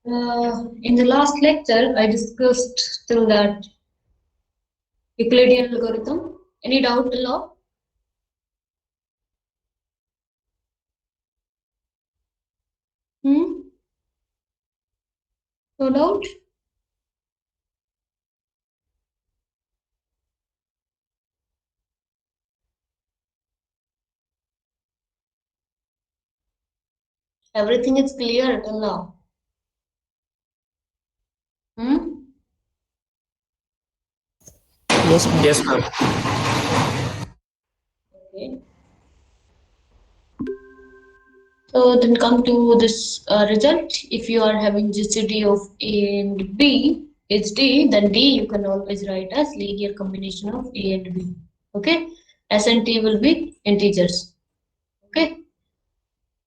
In the last lecture, I discussed till that Euclidean algorithm. Any doubt till now? Hmm? No doubt? Everything is clear till now. Hmm? Yes, ma'am. Yes, ma'am. Okay. So then come to this result. If you are having GCD of A and B, it's D, then D you can always write as linear combination of A and B. Okay? S and T will be integers. Okay?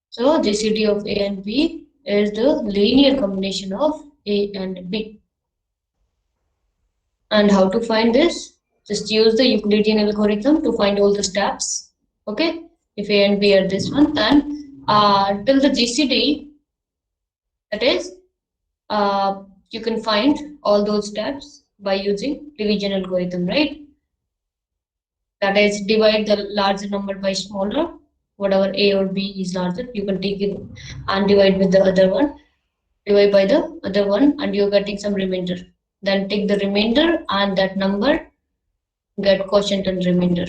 So GCD of A and B is the linear combination of A and B. And how to find this? Just use the Euclidean algorithm to find all the steps. Okay? If A and B are this one, then till the GCD, that is, you can find all those steps by using division algorithm, right? That is, divide the larger number by smaller. Whatever A or B is larger, you can take it and divide with the other one. Divide by the other one, and you're getting some remainder. Then take the remainder and that number, get quotient and remainder.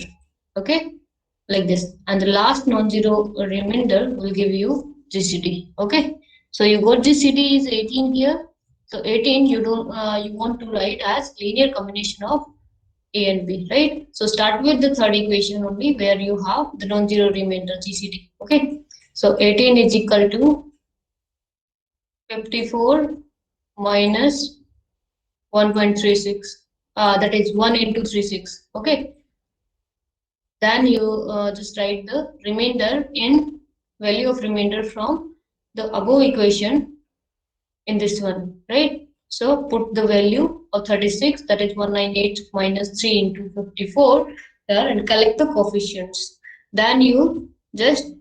Okay, like this. And the last non-zero remainder will give you GCD. Okay, so you got GCD is 18 here. So 18 you don't you want to write as linear combination of A and B, right? So start with the third equation only where you have the non-zero remainder GCD. Okay, so 18 is equal to 54 minus 1.36. That is 1 into 36. Okay, then you just write the remainder in value of remainder from the above equation in this one, right? So put the value of 36, that is 198 minus 3 into 54 there, and collect the coefficients. Then you just,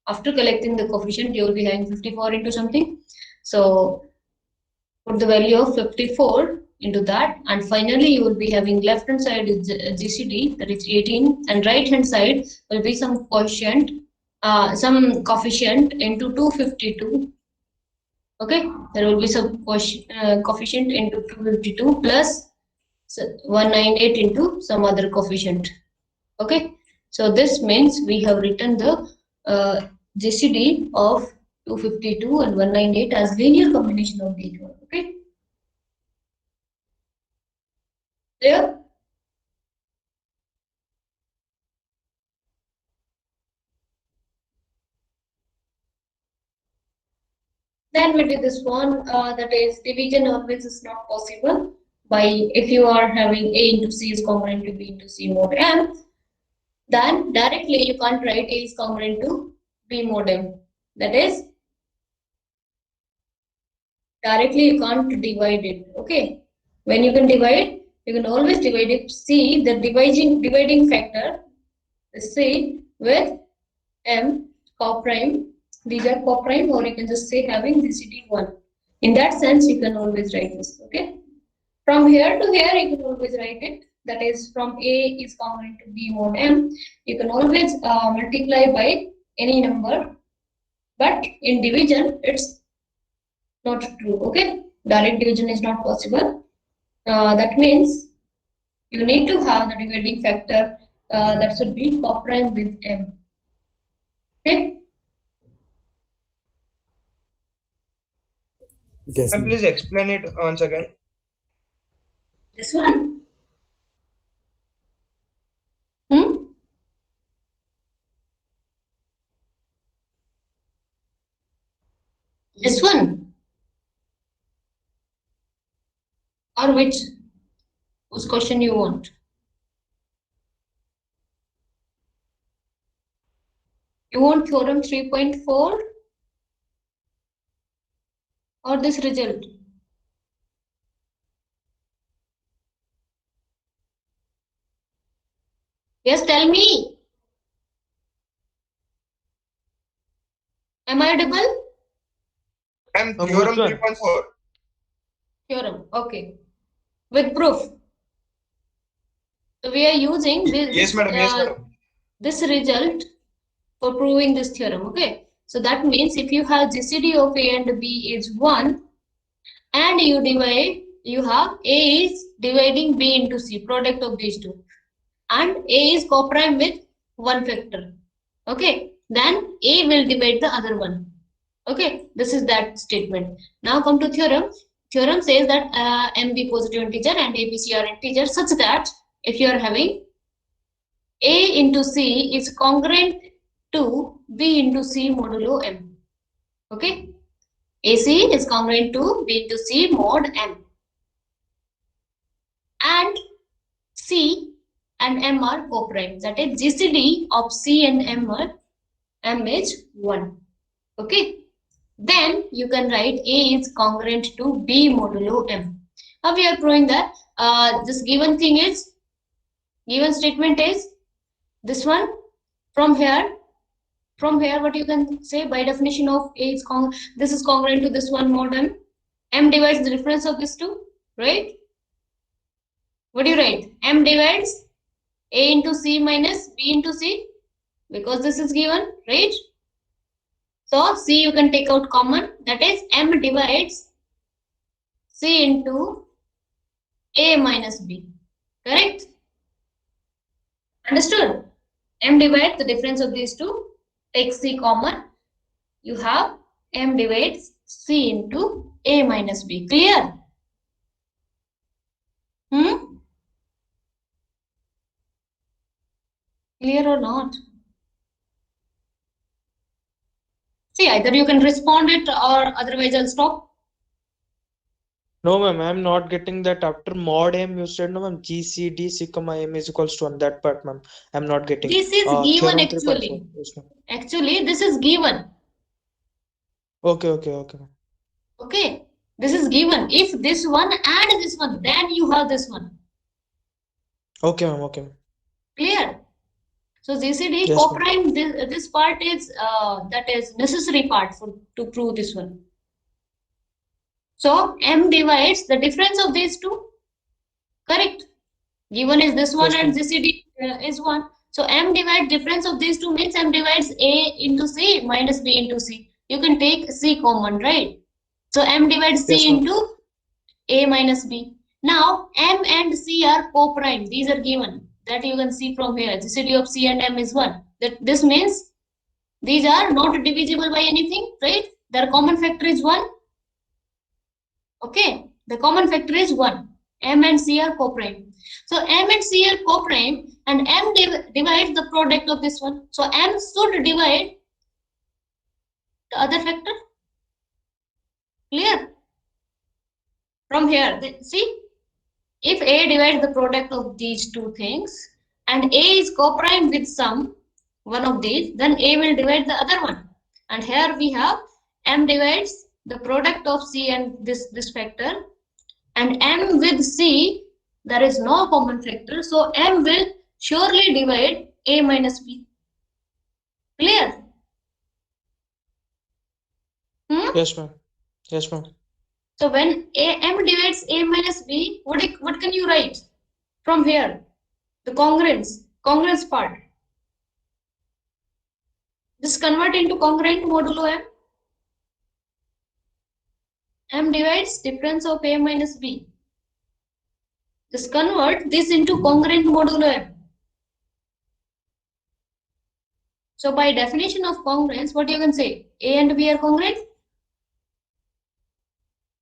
after collecting the coefficient, you will be having 54 into something. So put the value of 54 into that, and finally you will be having left hand side is GCD, that is 18, and right hand side will be some coefficient into 252. Okay, there will be some coefficient into 252 plus 198 into some other coefficient. Okay, so this means we have written the GCD of 252 and 198 as linear combination of these one. Okay, clear? Then we did this one, that is division always is not possible by, if you are having A into C is congruent to B into C mod M, then directly you can't write A is congruent to B mod M. That is, directly you can't divide it. Okay, when you can divide, you can always divide it. See the dividing factor C with M co-prime. These are co-prime, or you can just say having GCD1. In that sense, you can always write this. Okay. From here to here, you can always write it. That is, from A is congruent to B mod M. You can always multiply by any number, but in division, it's not true. Okay, direct division is not possible. That means you need to have the dividing factor that should be co-prime with M. Okay. Yes, And ma'am. please explain it once again. This one. Hmm? This one. Or whose question you want? You want theorem 3.4 or this result? Yes, tell me. Am I audible? Ma'am, theorem 3.4. Theorem, okay. With proof. So we are using this, Yes, madam. Yes, madam. this result for proving this theorem, okay? So that means if you have GCD of A and B is 1 and you divide, you have A is dividing B into C, product of these two, and A is coprime with one factor, okay? Then A will divide the other one, okay? This is that statement. Now come to theorem. Theorem says that M be positive integer and A, B, C are integer such that if you are having A into C is congruent to B into C modulo M. Okay? AC is congruent to B into C mod M. And C and M are coprime. That is GCD of C and M is 1. Okay? Then you can write A is congruent to B modulo M. How we are proving that? This given thing is, given statement is this one. From here what you can say by definition of A is this is congruent to this one mod M. M divides the difference of these two, right? What do you write? M divides A into C minus B into C, because this is given, right? So C you can take out common, that is M divides C into A minus B, correct? Understood? M divides the difference of these two, take C common, you have M divides C into A minus B. Clear? Clear or not? See, either you can respond it or otherwise I'll stop. No, ma'am, I'm not getting that. After mod M, you said, no, ma'am, GCD sigma M is equals to 1. That part, ma'am, I'm not getting. This is given Theorem actually. 3.4. Yes, ma'am. Actually, this is given. Okay, okay, okay, ma'am. Okay, this is given. If this one and this one, then you have this one. Okay, ma'am, okay, ma'am. Clear? So GCD Yes, ma'am. coprime, this part is that is necessary part to prove this one. So M divides the difference of these two. Correct? Given is this one Yes, and ma'am. GCD is 1. So M divides difference of these two means M divides A into C minus B into C. You can take C common, right? So M divides C Yes, ma'am. into A minus B. Now M and C are co-prime. These are given. That you can see from here. GCD of C and M is 1. This means these are not divisible by anything, right? Their common factor is 1. Okay, the common factor is 1. M and C are co-prime. So M and C are co-prime and M divides the product of this one. So M should divide the other factor. Clear? From here, see, if A divides the product of these two things and A is co-prime with one of these, then A will divide the other one. And here we have M divides the product of C and this factor, and M with C, there is no common factor, so M will surely divide A minus B. Clear? Yes, ma'am. Yes, ma'am. So when M divides A minus B, what can you write from here? The congruence part. Just convert into congruent modulo M. M divides difference of A minus B. Just convert this into congruent modulo M. So by definition of congruence, what you can say? A and B are congruent?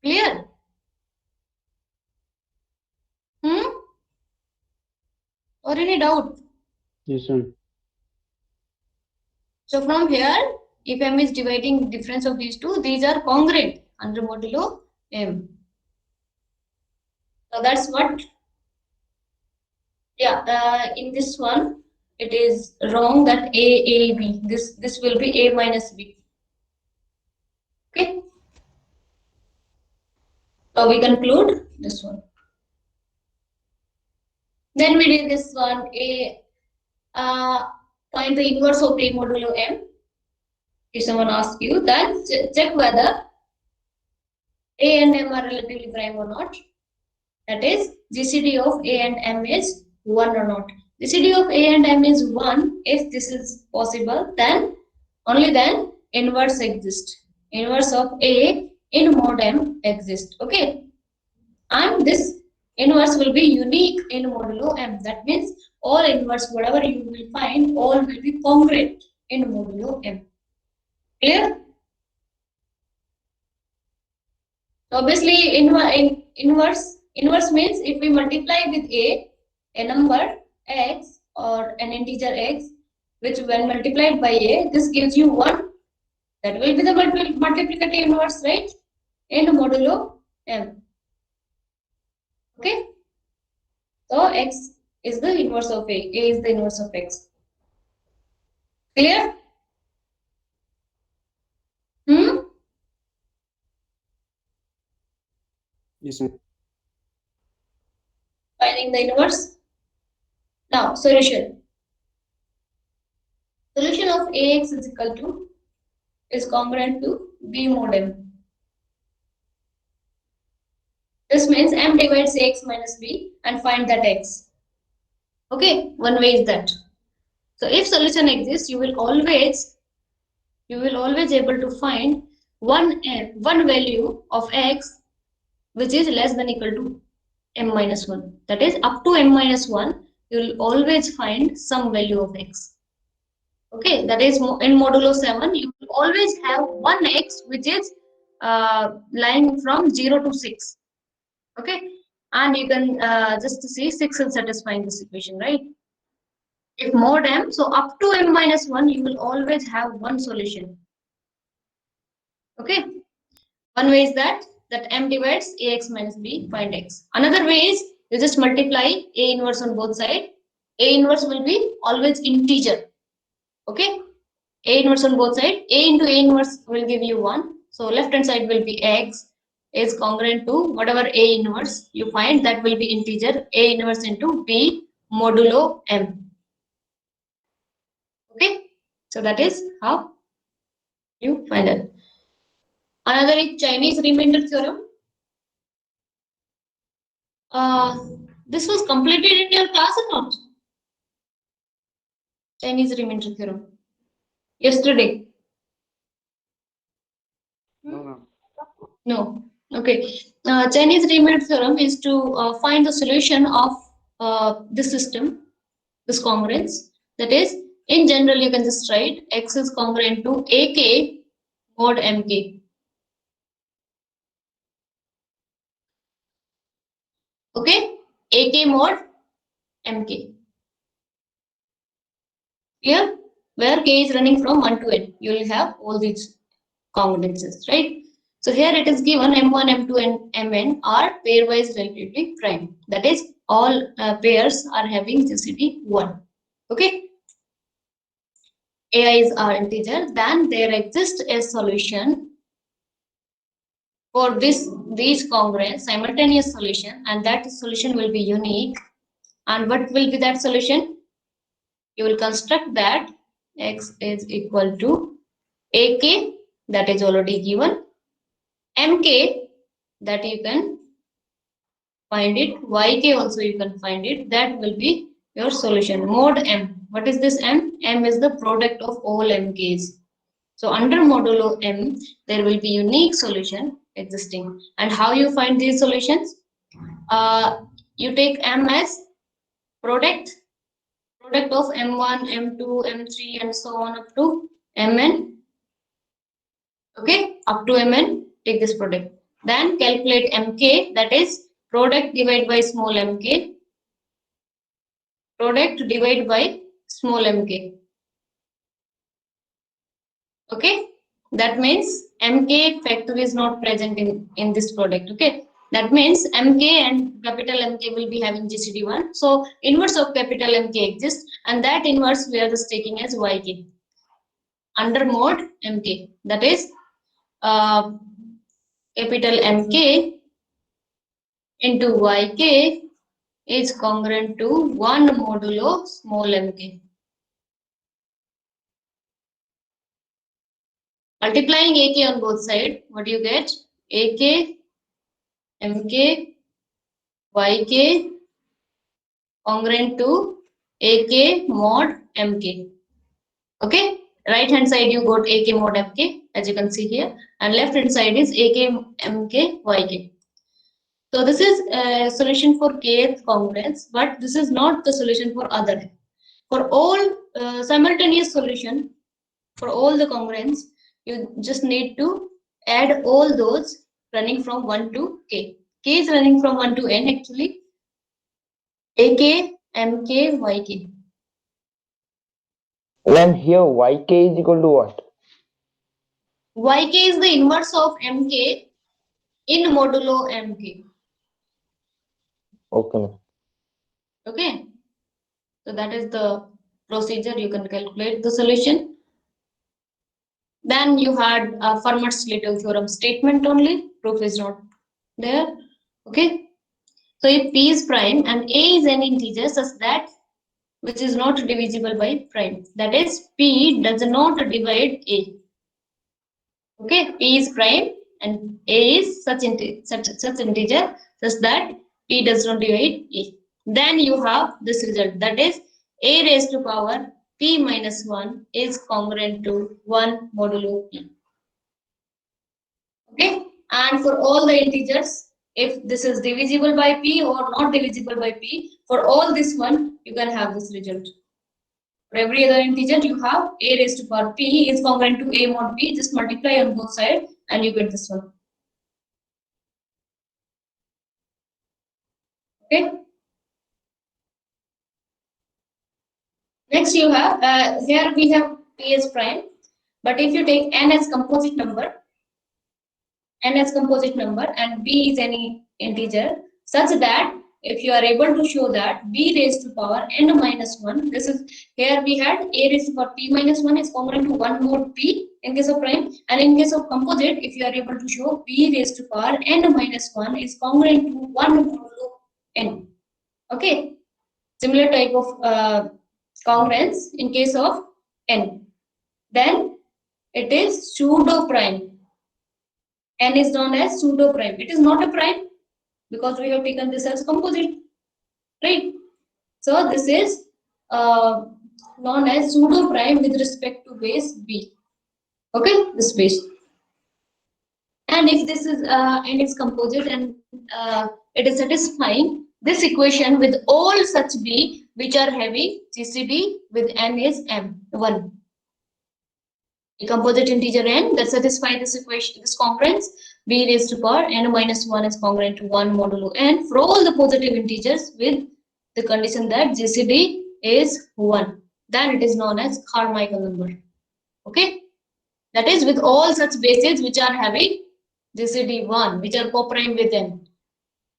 Clear? Or any doubt? Yes, sir. So from here, if M is dividing the difference of these two, these are congruent under modulo M. So that's what, yeah, in this one, it is wrong that A, B. This will be A minus B. Okay. So we conclude this one. Then we did this one, find the inverse of A modulo M. If someone asks you, then check whether A and M are relatively prime or not. That is, GCD of A and M is 1 or not. GCD of A and M is 1. If this is possible, then only then inverse exists. Inverse of A in mod M exists. Okay. And this inverse will be unique in modulo M. That means all inverse, whatever you will find, all will be congruent in modulo M. Clear? Obviously, inverse means if we multiply with a number x or an integer x, which when multiplied by a, this gives you 1. That will be the multiplicative inverse, right? In modulo M. Okay? So x is the inverse of a is the inverse of x. Clear? Hmm? Yes, ma'am. Finding the inverse. Now, solution. Solution of ax is equal to is congruent to b mod m. This means m divides ax minus b and find that x. Okay, one way is that. So if solution exists, you will always able to find one value of x which is less than equal to m minus 1. That is, up to m minus 1, you will always find some value of x. Okay, that is in modulo 7, you will always have one x which is lying from 0 to 6. Okay, and you can just see 6 is satisfying this equation, right? If mod m, so up to m minus 1, you will always have one solution. Okay, one way is that m divides ax minus b, find x. Another way is you just multiply a inverse on both sides. A inverse will be always integer. Okay, a inverse on both sides. A into a inverse will give you 1. So left hand side will be x is congruent to whatever a inverse you find, that will be integer. A inverse into b modulo m. Okay, so that is how you find it. Another is Chinese remainder theorem. This was completed in your class or not? Chinese remainder theorem. Yesterday. No, ma'am. No. Okay. Chinese remainder theorem is to find the solution of this system, this congruence. That is, in general, you can just write x is congruent to ak mod mk. Okay, ak mod mk. Here, where k is running from 1 to n, you will have all these congruences, right? So here it is given m1, m2, and mn are pairwise relatively prime. That is, all pairs are having GCD 1. Okay. AIs are integer, then there exists a solution for these congruent simultaneous solution, and that solution will be unique. And what will be that solution? You will construct that x is equal to ak, that is already given, mk, that you can find it, yk also you can find it, that will be your solution. Mod m, what is this m? M is the product of all mk's. So under modulo m, there will be unique solution existing. And how you find these solutions? You take m as product of m1, m2, m3, and so on up to mn. Okay, up to mn, take this product. Then calculate mk, that is product divided by small mk. Product divided by small mk. Okay, that means mk factor is not present in this product. Okay, that means mk and capital mk will be having GCD1. So inverse of capital mk exists, and that inverse we are just taking as yk under mod mk. That is capital mk into yk is congruent to 1 modulo small mk. Multiplying ak on both sides, what do you get? Ak mk, yk congruent to ak mod mk. Okay, right hand side you got ak mod mk as you can see here, and left hand side is ak mk yk. So this is a solution for kth congruence, but this is not the solution for other. For all simultaneous solution, for all the congruence, you just need to add all those running from 1 to k. K is running from 1 to n actually. ak, mk, yk. Ma'am, here yk is equal to what? Yk is the inverse of mk in modulo mk. Okay, ma'am. Okay. So that is the procedure. You can calculate the solution. Then you had Fermat's Little theorem statement only. Proof is not there. Okay. So if p is prime and a is an integer such that which is not divisible by prime, that is p does not divide a. Okay, p is prime and a is such integer such that p does not divide a. Then you have this result, that is a raised to power p minus 1 is congruent to 1 modulo p. Okay, and for all the integers, if this is divisible by p or not divisible by p, for all this one you can have this result. For every other integer you have a raised to power p is congruent to a mod p, just multiply on both sides and you get this one. Okay. Next you have, here we have p as prime, but if you take n as composite number and b is any integer such that if you are able to show that b raised to power n minus 1, this is, here we had a raised to power p minus 1 is congruent to 1 mod p in case of prime, and in case of composite, if you are able to show b raised to power n minus 1 is congruent to 1 modulo n. Okay, similar type of congruence in case of n. Then it is pseudo prime. N is known as pseudo prime. It is not a prime because we have taken this as composite, right? So this is known as pseudo prime with respect to base b. Okay, this base. And if this is n is composite and it is satisfying this equation with all such b which are heavy, GCD with n is m1. A composite integer n that satisfy this equation, this congruence, b raised to power n minus 1 is congruent to 1 modulo n for all the positive integers with the condition that GCD is 1. Then it is known as Carmichael number. Okay, that is with all such bases which are having GCD 1, which are co-prime with n.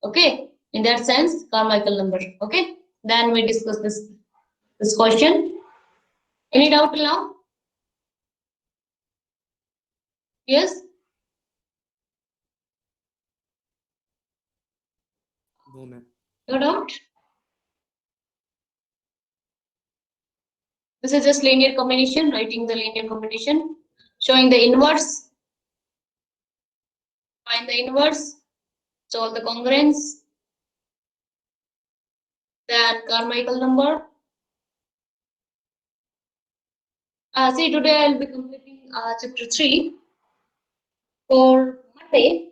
Okay, in that sense, Carmichael number. Okay, then we discuss this question. Any doubt till now? Yes. No, ma'am. No doubt. This is just linear combination, writing the linear combination, showing the inverse, find the inverse, solve the congruence, then Carmichael number. See, today I'll be completing chapter 3 for Monday.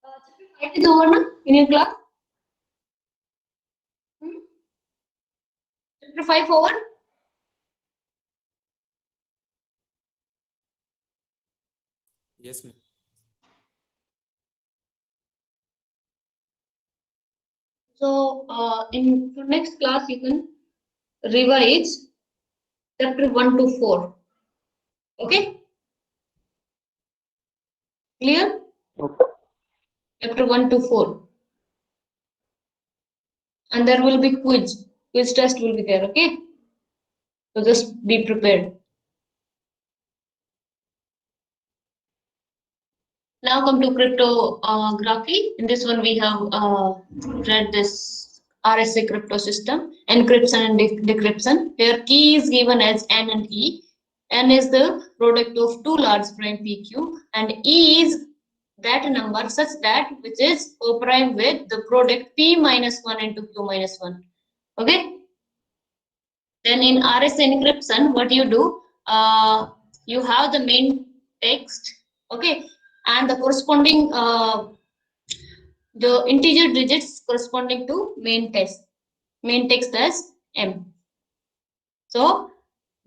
Chapter 5 is over now in your class. Chapter 5 over. Yes, ma'am. So in for next class you can revise chapter 1 to 4. Okay? Clear? Okay. Chapter 1 to 4. And there will be quiz. Quiz test will be there, okay? So just be prepared. Now come to cryptography. In this one we have read this RSA crypto system, encryption and decryption. Here key is given as N and E. N is the product of two large prime PQ and E is that number such that which is co-prime with the product p minus 1 into q minus 1. Okay. Then in RS encryption, what you do, you have the main text, okay, and the corresponding the integer digits corresponding to main text as m. So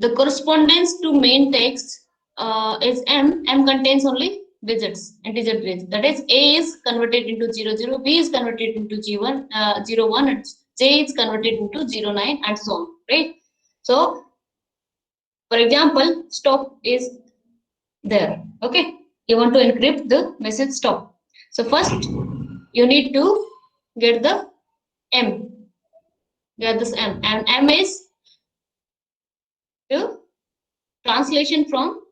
the correspondence to main text is m. M contains only digits, integer digits. That is, a is converted into 00, b is converted into g1, 01, and j is converted into 09, and so on, right? So, for example, stop is there. Okay, you want to encrypt the message stop. So first, you need to get the m. Get this m, and m is the translation from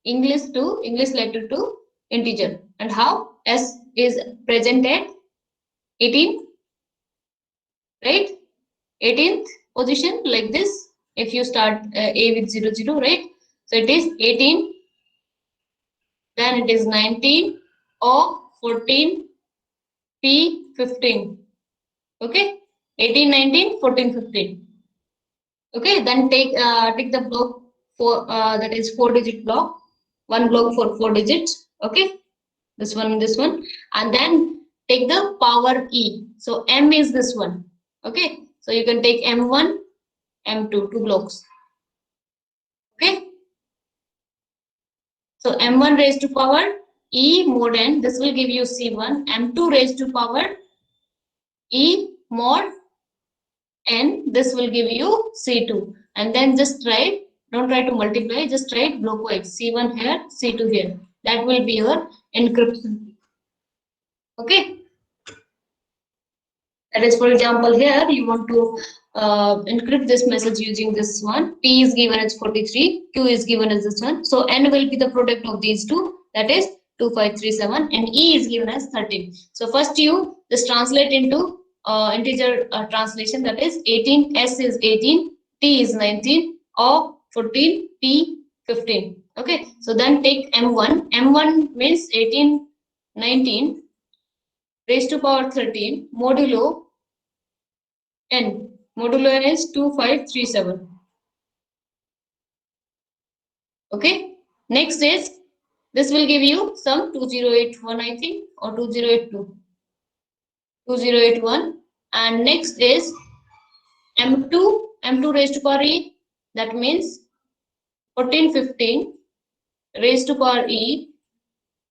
English letter to integer, and how s is present at 18, right? 18th position, like this. If you start a with 00, right? So it is 18, then it is 19, O 14, P 15. Okay, 18, 19, 14, 15. Okay, then take the block for that is 4-digit block, one block for 4 digits. Okay, this one, and then take the power e. So m is this one. Okay, so you can take m1, m2, 2 blocks. Okay, so m1 raised to power e mod n, this will give you c1. M2 raised to power e mod n, this will give you c2. And then just write, don't try to multiply, just write blockwise, c1 here, c2 here. That will be your encryption. Okay, that is, for example, here you want to encrypt this message using this one. P is given as 43, Q is given as this one. So n will be the product of these two, that is 2537, and E is given as 13. So first you just translate into integer translation, that is 18, S is 18, T is 19, O 14, P 15. Okay, so then take M1. M1 means 18, 19 raised to power 13 modulo n. Modulo n is 2537. Okay. Next is, this will give you some 2081, I think, or 2082. 2081. And next is M2. M2 raised to power e. That means 1415 raised to power e.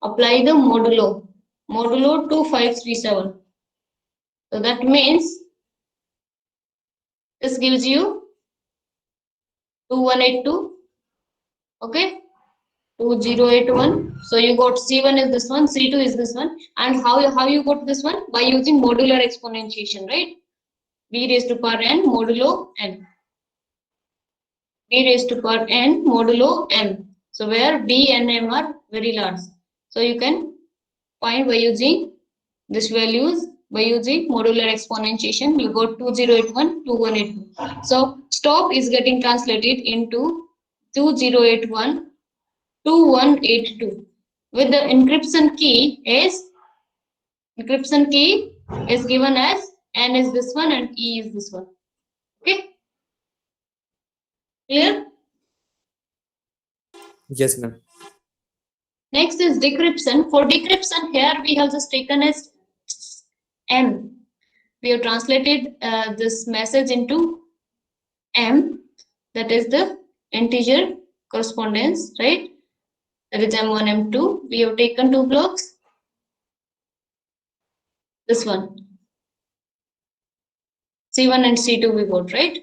Apply the modulo. Modulo 2537. So that means this gives you 2182. Okay, 2081. So you got C1 is this one, C2 is this one, and how you got this one? By using modular exponentiation, right? B raised to power n modulo n. B raised to power n modulo m. So where B and m are very large. So you can find by using these values, by using modular exponentiation, you got 2081, 2182. So stop is getting translated into 2081, 2182. With the encryption key is given as n is this one and e is this one. Okay, clear? Yes, ma'am. Next is decryption. For decryption, here we have just taken as m. We have translated this message into m, that is the integer correspondence, right? That is m1, m2. We have taken 2 blocks. This one, C1 and C2 we got, right?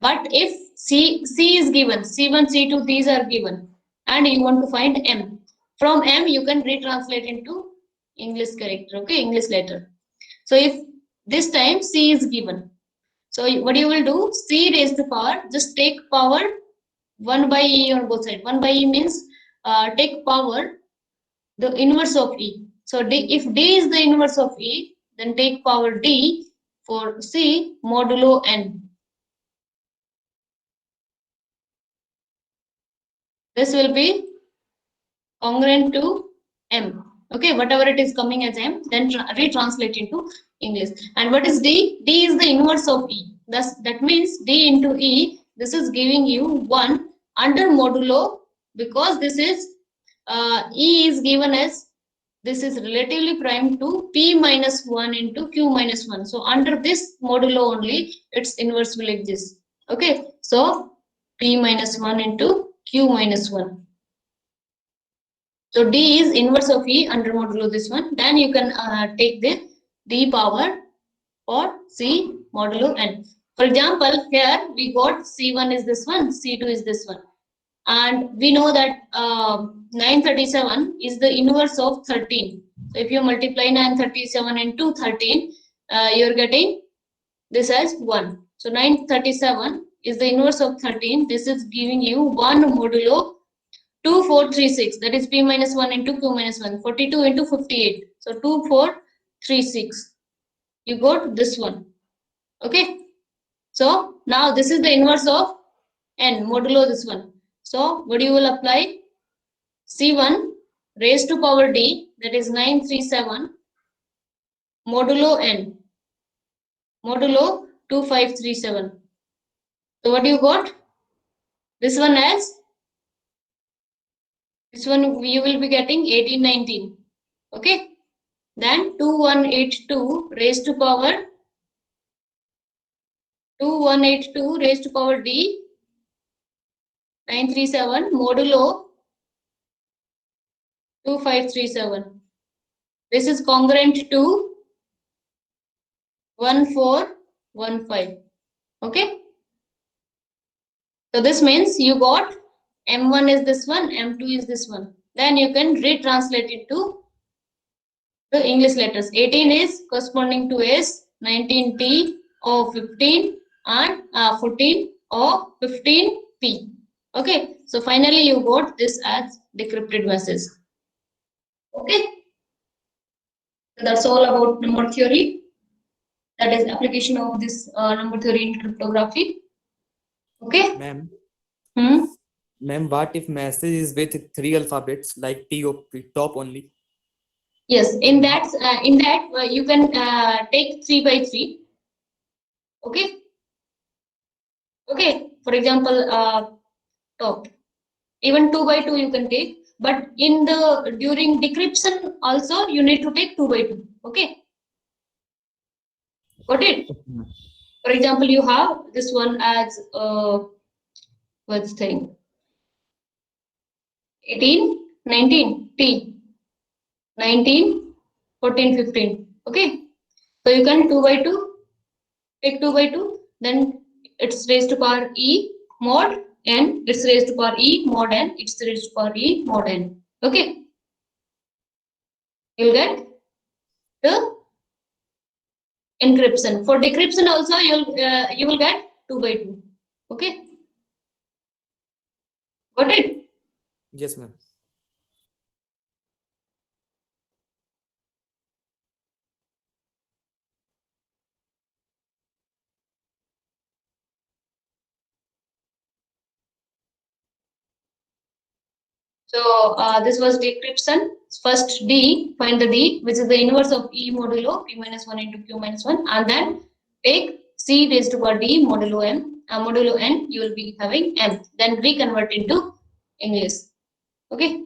But if C is given, C1, C2, these are given, and you want to find M. From M, you can retranslate into English character, okay, English letter. So if this time C is given, so what you will do, C raised to power, just take power 1 by E on both sides. 1 by E means take power the inverse of E. So if D is the inverse of E, then take power D for C modulo n. This will be congruent to m. Okay, whatever it is coming as M, then retranslate into English. And what is D? D is the inverse of E. Thus, that means D into E, this is giving you 1 under modulo, because this is E is given as, this is relatively prime to P minus 1 into Q minus 1. So under this modulo only, its inverse will exist. Okay, so P minus 1 into Q minus 1. So D is inverse of E under modulo this one. Then you can take the D power for C modulo N. For example, here we got C1 is this one, C2 is this one. And we know that 937 is the inverse of 13. So if you multiply 937 into 13, you're getting this as 1. So 937 is the inverse of 13. This is giving you 1 modulo 2436, that is P minus 1 into Q minus 1, 42 into 58. So 2436. You got this one. Okay. So now this is the inverse of N, modulo this one. So what you will apply? C1 raised to power D, that is 937, modulo N, modulo 2537. So what you got? This one as, this one you will be getting 1819. Okay. Then 2182 raised to power 2182 raised to power D 937 modulo 2537. This is congruent to 1415. Okay. So this means you got M1 is this one, M2 is this one. Then you can retranslate it to the English letters. 18 is corresponding to S, 19 T, or 15, and 14 or 15 P. Okay, so finally you got this as decrypted message. Okay, so that's all about number theory. That is application of this number theory in cryptography. Okay. Ma'am, Hmm? ma'am, what if message is with 3 alphabets like T or P, top only? Yes, in that you can take 3 by 3. Okay. Okay. For example, top. Even 2 by 2 you can take. But in the during decryption also you need to take 2 by 2. Okay. Got it? For example, you have this one as what's thing? 18, 19, T. 19, 14, 15. Okay. So you can 2 by 2, take 2 by 2, then it's raised to power E mod N, it's raised to power E mod N, it's raised to power E mod N. Okay. You'll get the encryption. For decryption also you will get 2 by 2. Okay. Got it? Yes, ma'am. So this was decryption. First D, find the D, which is the inverse of E modulo P minus 1 into Q minus 1, and then take C raised to power D modulo M, modulo N, you will be having M. Then reconvert into English. Okay.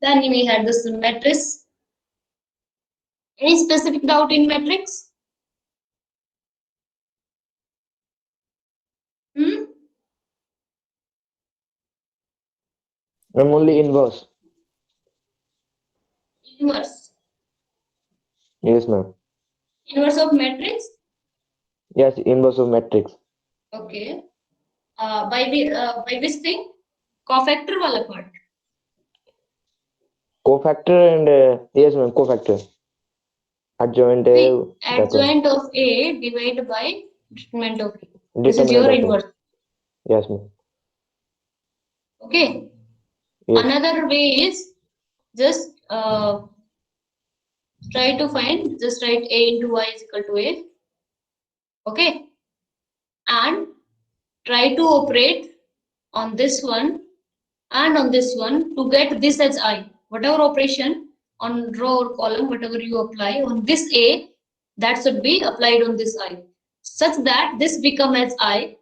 Then we had this matrix. Any specific doubt in matrix? Hmm? I'm only inverse. Inverse. Yes, ma'am. Inverse of matrix? Yes, inverse of matrix. Okay. By which thing? Cofactor wala part. Cofactor and yes, ma'am, cofactor. Adjoint See, that one. adjoint of A divided by determinant of B. This is Determinant your of A. inverse. Yes, ma'am. Okay. Yes. Another way is just try to find, just write A into Y is equal to A. Okay. And try to operate on this one and on this one to get this as I. Whatever operation on row or column, whatever you apply on this A, that should be applied on this I, such that this become as I.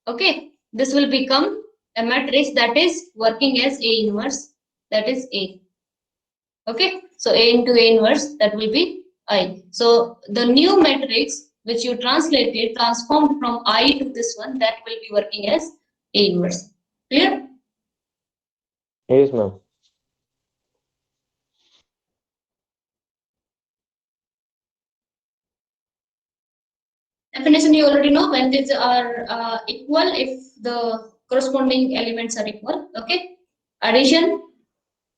Okay, this will become a matrix that is working as A inverse, that is A. Okay, so A into A inverse, that will be I. So the new matrix which you translated, transformed from I to this one, that will be working as A inverse. Clear? Yes, ma'am. Definition you already know. When these are equal, if the corresponding elements are equal. Okay, addition,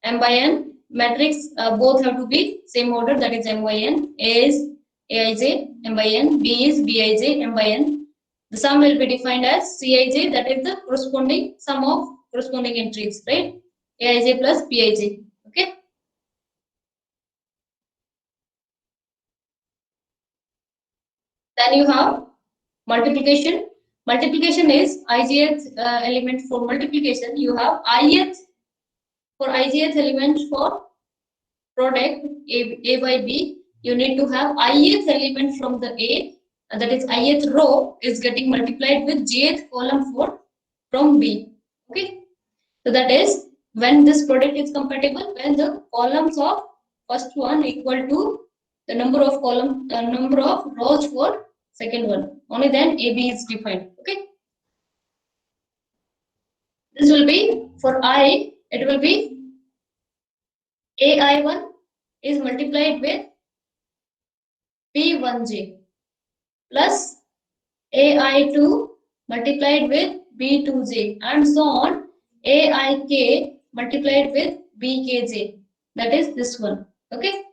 m by n, matrix, both have to be same order, that is m by n. A is aij m by n, b is bij m by n. The sum will be defined as cij, that is the corresponding sum of corresponding entries, right? Aij plus bij. Okay. Then you have multiplication. Multiplication is ijth element for multiplication. You have ith for ijth element for product A by B. You need to have ith element from the A, and that is ith row is getting multiplied with jth column for from B. Okay, so that is when this product is compatible, when the columns of first one equal to the number of number of rows for second one. Only then AB is defined. Okay. This will be for I, it will be AI1 is multiplied with B1J plus AI2 multiplied with B2J and so on. AIK multiplied with BKJ. That is this one. Okay.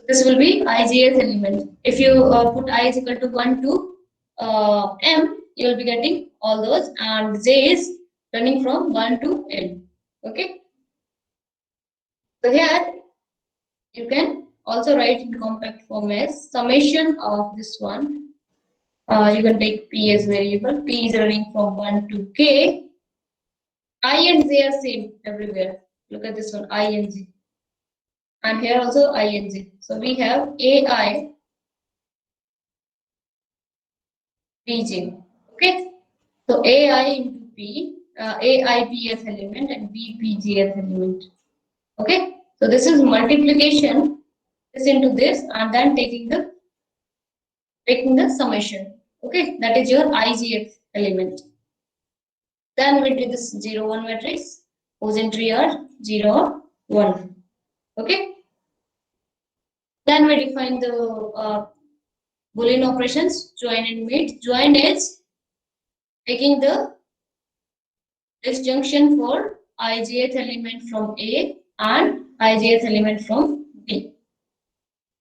This will be ijth element. If you put I is equal to 1 to m, you will be getting all those, and j is running from 1 to n. Okay. So here you can also write in compact form as summation of this one. You can take p as variable. P is running from 1 to k. I and j are same everywhere. Look at this one, I and j. And here also I and j. So we have AI, Bj. Okay. So AI into P, AIPth element and BPJth element. Okay. So this is multiplication, this into this, and then taking the summation. Okay. That is your ijth element. Then we do this 0, 1 matrix, whose entry are 0, 1. Okay. Then we define the Boolean operations, join and meet. Join is taking the disjunction for ijth element from A and ijth element from B.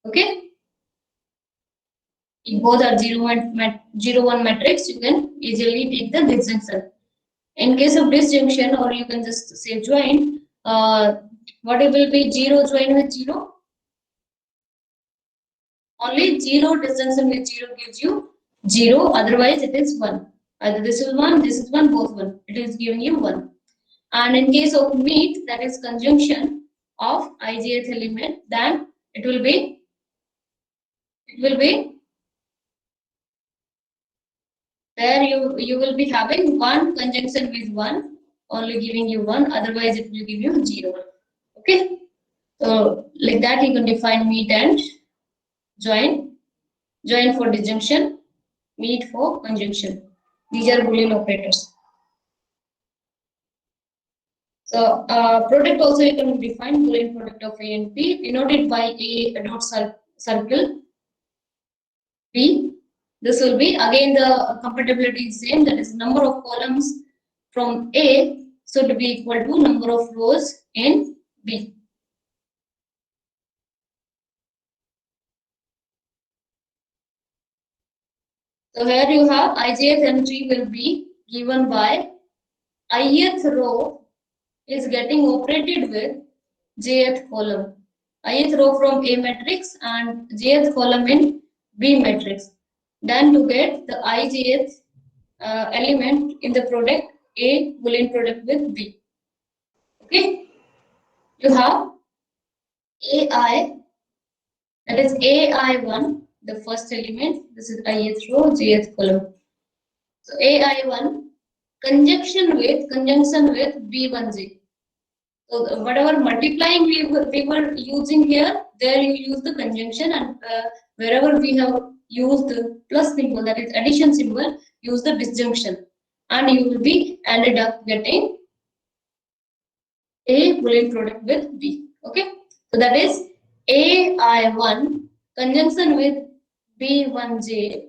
Okay. If both are 0, 1 matrix, you can easily take the disjunction. In case of disjunction, or you can just say join, what it will be 0 join with 0? Only 0 disjunction with 0 gives you 0, otherwise it is 1. Either this is 1, this is 1, both 1. It is giving you 1. And in case of meet, that is conjunction of ijth element, then it will be there you will be having 1 conjunction with 1, only giving you 1, otherwise it will give you 0. Okay. So like that you can define meet and join. Join for disjunction, meet for conjunction. These are Boolean operators. So product also you can define Boolean product of A and P denoted by a dot circle P. This will be again the compatibility is same, that is number of columns from A should be equal to number of rows in B. So here you have ijth entry will be given by ith row is getting operated with jth column. Ith row from A matrix and jth column in B matrix. Then to get the ijth element in the product, A Boolean product with B. Okay, you have AI, that is AI1, the first element. This is ith row, jth column. So AI1 conjunction with B1J. So whatever multiplying we were using here, there you use the conjunction, and wherever we have used the plus symbol, that is addition symbol, use the disjunction, and you will be ended up getting A Boolean product with B. Okay, so that is AI1 conjunction with B1J,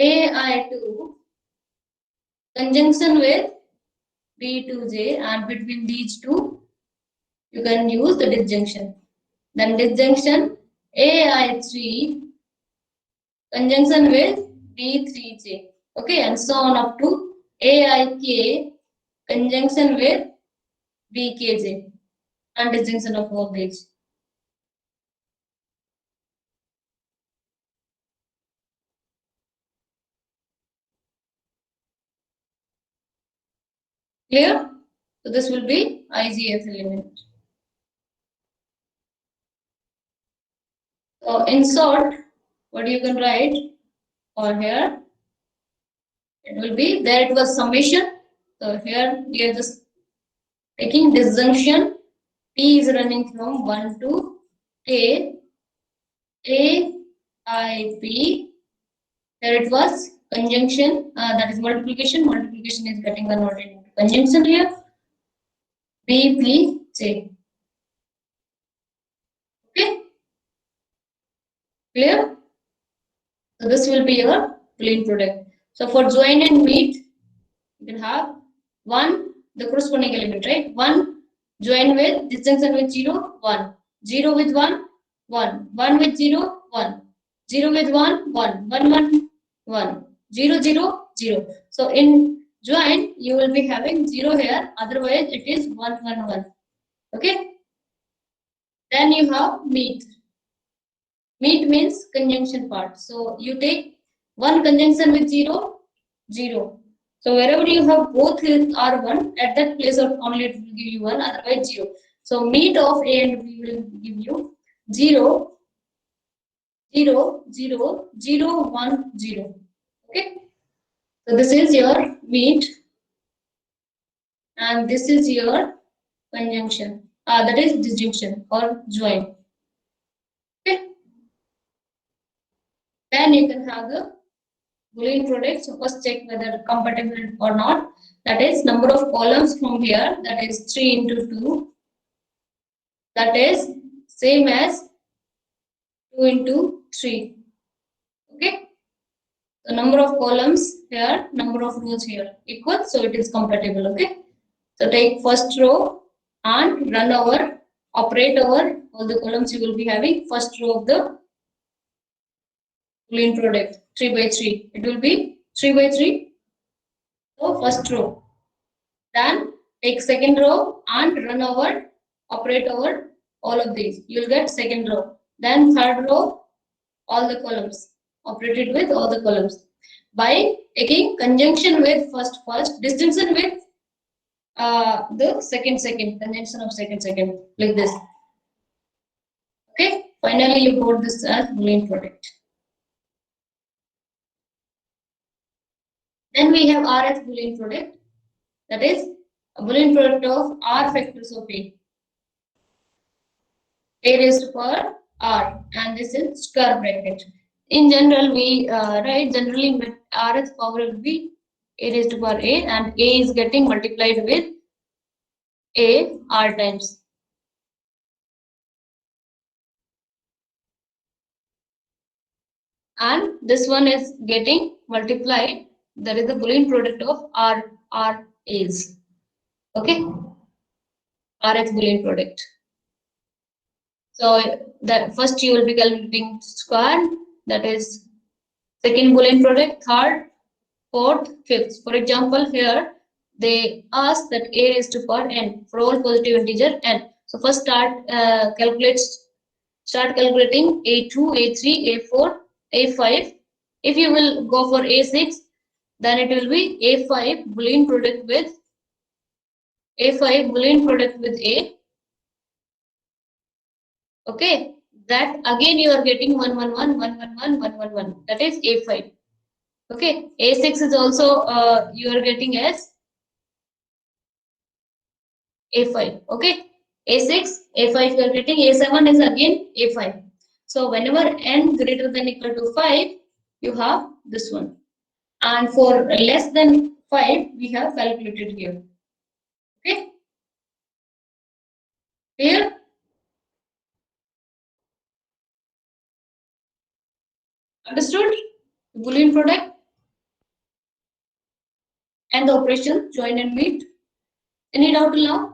AI2 conjunction with B2J, and between these two you can use the disjunction. Then disjunction AI3 conjunction with B3J. Okay, and so on up to AIK conjunction with BKJ, and disjunction of all these. Clear? So this will be IGF element. So in short, what you can write or here, it will be there. It was summation. So here we are just taking disjunction. P is running from 1 to K, A, I, P. Here it was conjunction, that is multiplication. Multiplication is getting converted into conjunction here. B, P, J. Okay, clear? So this will be your Boolean product. So for join and meet, you can have one, the corresponding element, right? One join with disjunction with 0, 1. 0 with 1, 1. 1 with 0, 1. 0 with 1, 1. 1, 1, 1. 0, 0, 0. So in join, you will be having 0 here. Otherwise, it is 1, 1, 1. Okay. Then you have meet. Meet means conjunction part. So you take one conjunction with 0, 0. So wherever you have both are 1, at that place only it will give you 1, otherwise 0. So meet of A and B will give you 0, 0, 0, 0, 1, 0. Okay. So this is your meet, and this is your conjunction. That is disjunction or join. Okay. Then you can have the Boolean product. So first check whether compatible or not. That is number of columns from here. That is 3 into 2. That is same as 2 into 3. Okay. The number of columns here, number of rows here equal. So it is compatible. Okay. So take first row and run over, operate over all the columns you will be having. First row of the Boolean product 3 by 3. It will be 3 by 3. So first row. Then take second row and run over, operate over all of these. You will get second row. Then third row, all the columns, operated with all the columns. By taking conjunction with first, disjunction with the second, conjunction of second, like this. Okay, finally you got this as Boolean product. Then we have RF Boolean product, that is a Boolean product of R factors of A. A raised to power R, and this is square bracket. In general, we write generally with Rth power will be A raised to power A, and A is getting multiplied with A R times. And this one is getting multiplied. That is the Boolean product of R A's. Okay, Rth Boolean product. So that first you will be calculating square, that is second Boolean product, third, fourth, fifth. For example, here they ask that A raised to power n for all positive integer n. So first start calculating A2, A3, A4, A5, If you will go for A6, then it will be A5 Boolean product with A5 Boolean product with A. Okay, that again you are getting 1 1 1 1 1 1 1 1 1. That is A5. Okay, A6 is also you are getting as A5. Okay, A6, A5 you are getting, A7 is again A5. So whenever n greater than equal to 5, you have this one. And for less than 5, we have calculated here. Okay, clear? Understood? Boolean product and the operation join and meet. Any doubt till now?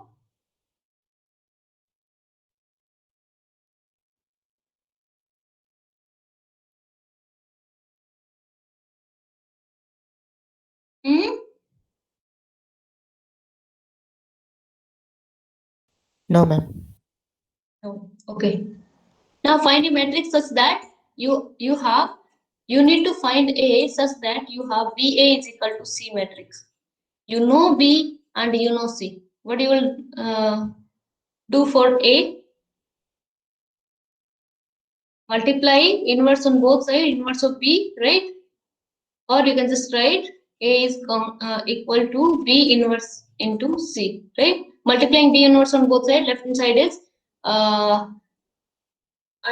Hmm? No, ma'am. No. Okay. Now find a matrix such that you need to find A such that you have BA is equal to C matrix. You know B and you know C. What you will do for A? Multiply inverse on both sides, inverse of B, right? Or you can just write A is equal to B inverse into C, right? Multiplying B inverse on both sides, left hand side is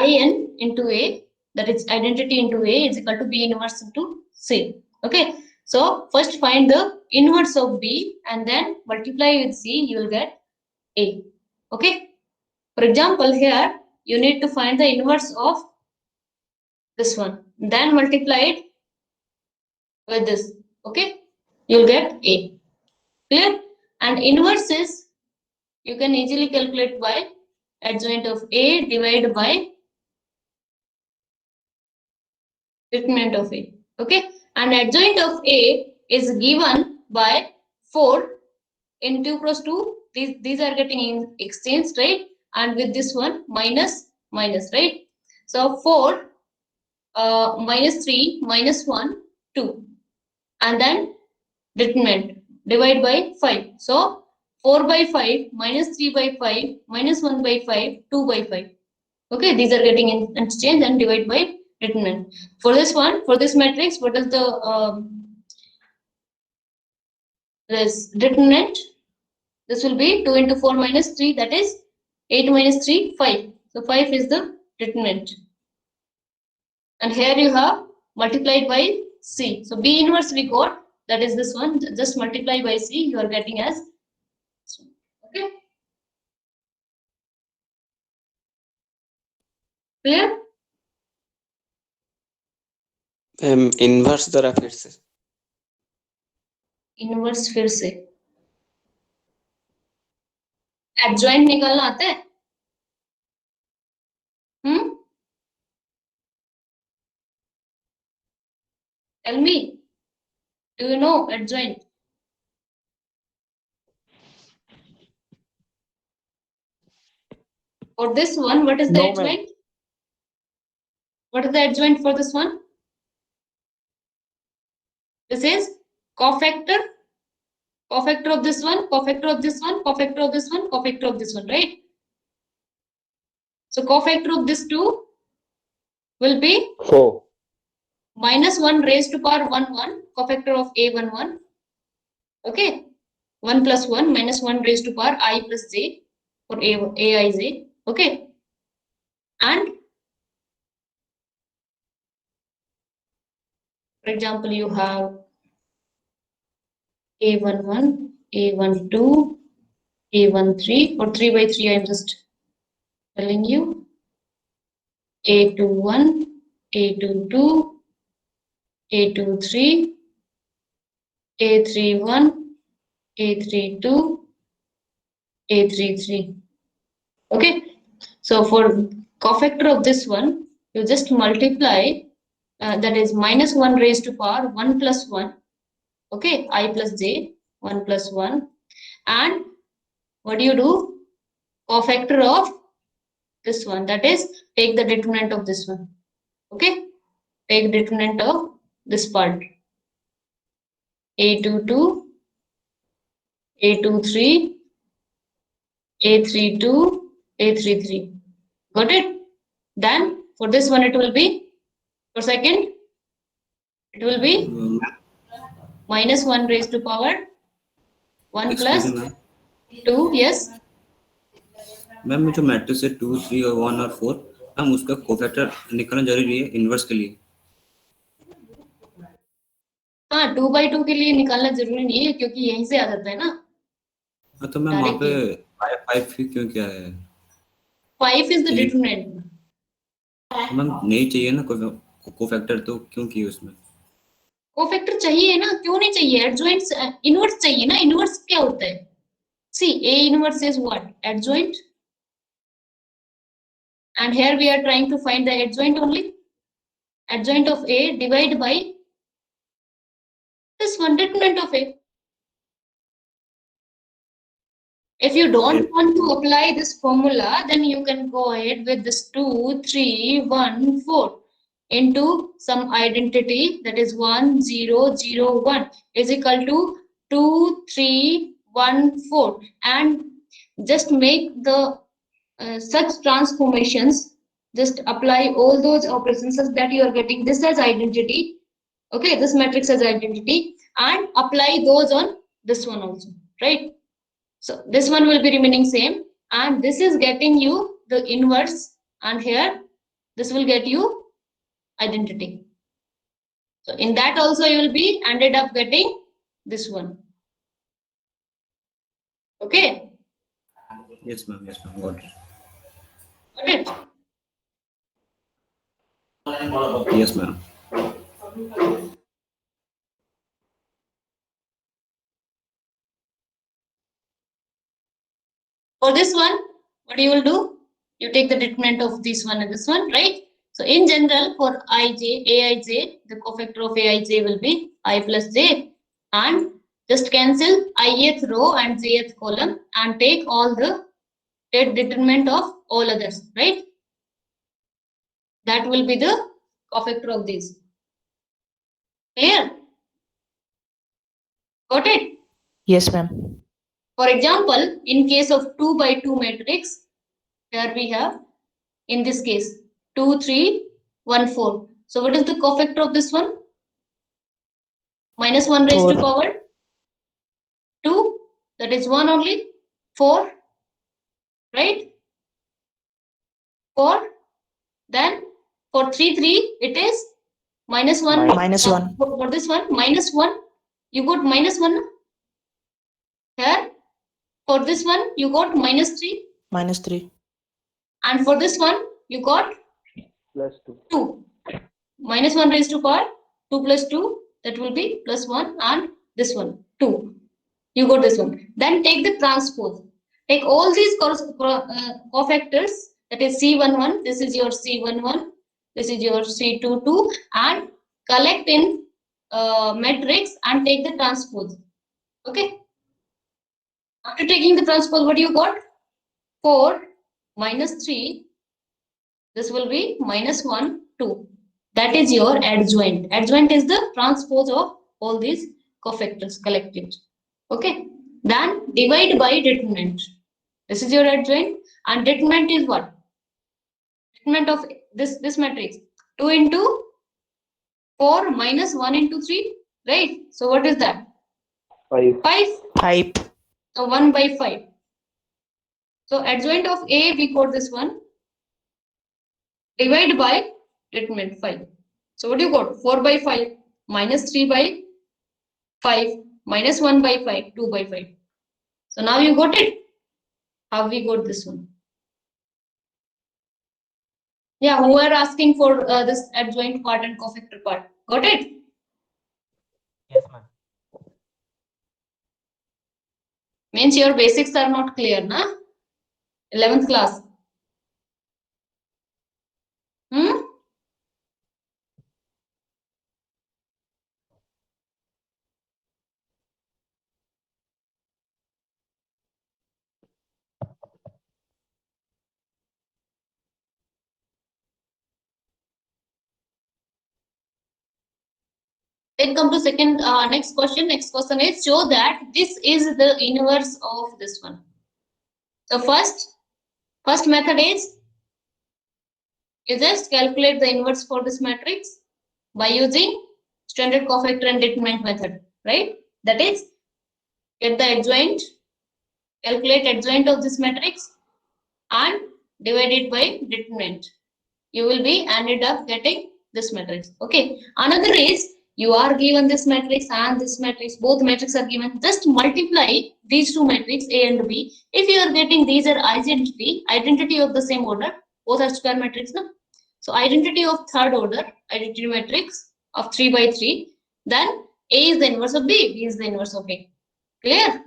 In into A, that is identity into A is equal to B inverse into C. Okay, so first find the inverse of B and then multiply with C, you will get A. Okay, for example, here you need to find the inverse of this one, then multiply it with this. Okay, you'll get A. Clear? And inverse is you can easily calculate by adjoint of A divided by determinant of A. Okay, and adjoint of A is given by 4 in 2 cross 2. These are getting exchanged, right? And with this one minus, right? So 4 minus 3 minus 1, 2. And then determinant divide by 5. So 4 by 5 minus 3 by 5 minus 1 by 5, 2 by 5. Okay, these are getting interchanged and divide by determinant. For this one, for this matrix, what is the this determinant? This will be 2 into 4 minus 3, that is 8 minus 3, 5. So 5 is the determinant. And here you have multiplied by C. So B inverse we got, that is this one. Just multiply by C, you are getting as this one. Okay. Clear? Inverse जरा फिर से inverse फिर से adjoint निकालना आता है? Tell me, do you know adjoint? For this one, what is the No, ma'am. adjoint? What is the adjoint for this one? This is cofactor of this one, cofactor of this one, cofactor of this one, cofactor of this one, right? So cofactor of this two will be 4. minus 1 raised to power 1, 1, cofactor of A1, 1. Okay, 1 plus 1 minus 1 raised to power I plus J for Aij. Okay, and for example, you have A11, A12, A13, or 3 by 3, I'm just telling you. A21, A22, A23, A31, A32, A33. Okay, so for cofactor of this one, you just multiply, that is minus 1 raised to power 1 plus 1. Okay, I plus J, 1 plus 1. And what do you do? Cofactor of this one, that is take the determinant of this one. Okay, take determinant of this part. A22, A23, A32, A33. Got it? Then for this one it will be, for second, it will be minus 1 raised to power 1 plus Excuse me, ma'am 2, yes. Ma'am जो matrix है 2 3 और 1 और 4 ma'am उसका cofactor निकालना जरूरी है inverse के लिए हाँ 2/2 के लिए निकालना जरूरी नहीं है क्योंकि यहीं से आ जाता है ना हाँ तो मैम वहाँ पे डायरेक्टली। 5 क्यों क्या है 5 is the ये- determinant. मैम नहीं चाहिए ना कोफैक्टर तो क्यों किए उसमें कोफैक्टर चाहिए ना, क्यों नहीं चाहिए? एडजॉइंट इनवर्स चाहिए ना, इनवर्स क्या होता है? See, A inverse is what? Adjoint. And here we are trying to find the adjoint only. Adjoint of A divided by this one, determinant of A. If you don't want to apply this formula, then you can go ahead with this 2, 3, 1, 4 into some identity that is 1, 0, 0, 1 is equal to 2, 3, 1, 4 and just make the such transformations, just apply all those operations such that you are getting this as identity, okay, this matrix as identity and apply those on this one also, right? So this one will be remaining same and this is getting you the inverse and here this will get you identity. So in that also you will be ended up getting this one. Okay, yes ma'am got got it? it yes ma'am For this one, what you will do? You take the determinant of this one and this one, right? So in general, for Aij, the cofactor of Aij will be I plus j, and just cancel ith row and jth column and take all the determinant of all others, right? That will be the cofactor of these. Clear? Got it? Yes, ma'am. For example, in case of 2/2 matrix, here we have, in this case, 2, 3, 1, 4. So what is the cofactor of this one? Minus 1 raised to 4. power 2, that is 1 only, 4, right? 4. Then for 3, 3, it is minus 1. Minus 1. For this one, minus 1, you got minus 1. Here, for this one, you got minus 3. Minus 3. And for this one, you got plus 2. 2. Minus 1 raised to power 2 plus 2, that will be plus 1, and this one 2. You got this one. Then take the transpose. Take all these cofactors, that is C11, this is your C11, this is your C22, and collect in matrix and take the transpose. Okay. After taking the transpose, what you got? 4 minus 3. This will be minus 1, 2. That is your adjoint. Adjoint is the transpose of all these cofactors collected. Okay. Then divide by determinant. This is your adjoint, and determinant is what? Determinant of this matrix. 2 into 4 minus 1 into 3. Right. So what is that? 5. 5. 5. So 1 by 5. So adjoint of A, we got this one. Divide by determinant 5. So what do you got? 4 by 5 minus 3 by 5 minus 1 by 5, 2 by 5. So now you got it. How we got this one? Yeah, who are asking for this adjoint part and cofactor part? Got it? Yes, ma'am. Means your basics are not clear, na? 11th class. Hmm? Then come to second, next question. Next question is show that this is the inverse of this one. So first method is you just calculate the inverse for this matrix by using standard cofactor and determinant method, right? That is, get the adjoint, calculate adjoint of this matrix and divide it by determinant. You will be ended up getting this matrix. Okay. Another is you are given this matrix and this matrix, both matrices are given. Just multiply these two matrices A and B. If you are getting these are identity of the same order, both are square matrix. No? So identity of third order, identity matrix of 3 by 3, then A is the inverse of B, B is the inverse of A. Clear?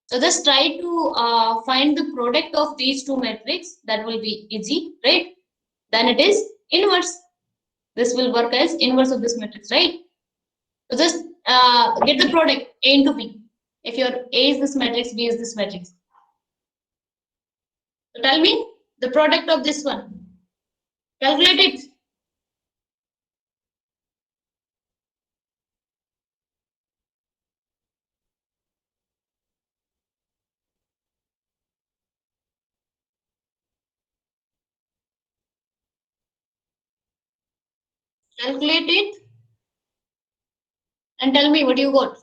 So just try to find the product of these two matrices. That will be easy, right? Then it is inverse. This will work as inverse of this matrix, right? So just get the product A into B. If your A is this matrix, B is this matrix. So tell me the product of this one. Calculate it. Calculate it and tell me what you got.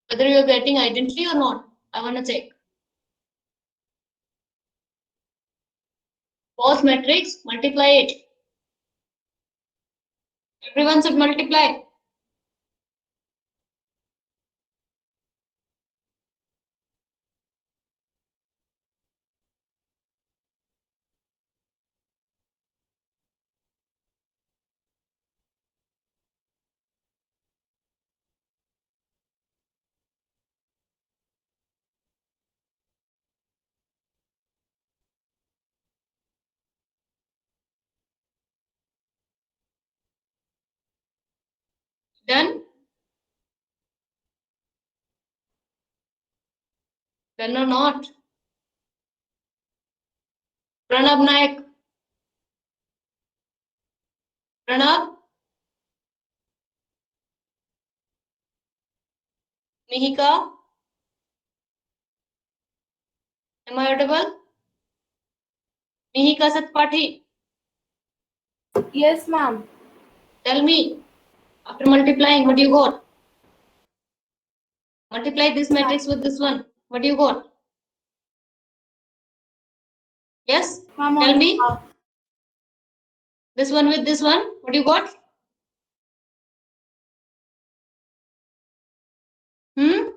Whether you are getting identity or not. I want to check. Both matrix, multiply it. Everyone should multiply. Done? Done or not? Pranab Naik. Pranab? Mihika? Am I audible? Mihika Satpathy. Yes, ma'am. Tell me, after multiplying, what you got? Multiply this matrix with this one. What you got? Yes? Ma'am, Tell me. uh, This one with this one. What you got? Hmm?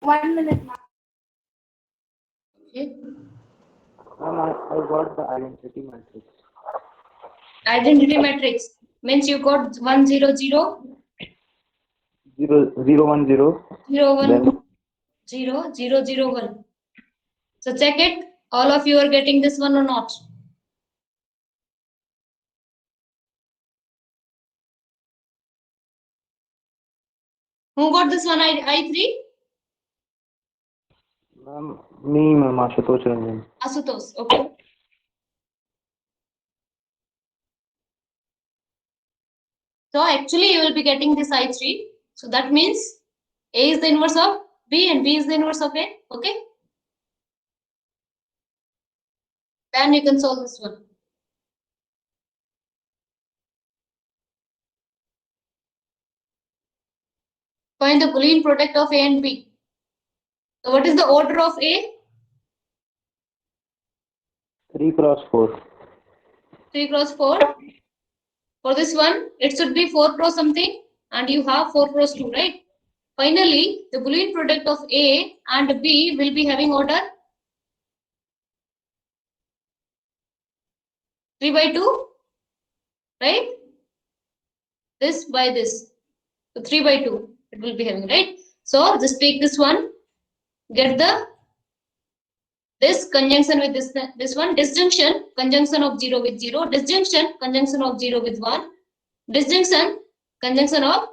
1 minute, ma'am. Okay. I got the identity matrix. Identity matrix means you got 1 0 0 0 0 1 0. 0 1 Then 0 0 0 1. So check it. All of you are getting this one or not? Who got this one? I3? me, ma'am, Ashutosh Ranjan. Asutosh. Okay. So actually you will be getting this I3. So that means A is the inverse of B and B is the inverse of A. Okay. Then you can solve this one. Find the Boolean product of A and B. So what is the order of A? 3 cross 4. 3 cross 4. For this one, it should be 4 cross something and you have 4 cross 2, right? Finally, the Boolean product of A and B will be having order 3 by 2, right? This by this. So 3 by 2 it will be having, right? So just take this one, get the this conjunction with this one, disjunction, conjunction of 0 with 0, disjunction, conjunction of 0 with 1, disjunction, conjunction of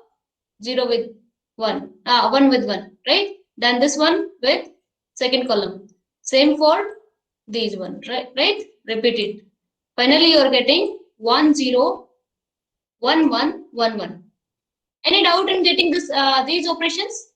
0 with 1, 1 with 1, right? Then this one with second column. Same for these one, right? Repeat it. Finally, you are getting 1 0 1 1 1 1. Any doubt in getting this these operations?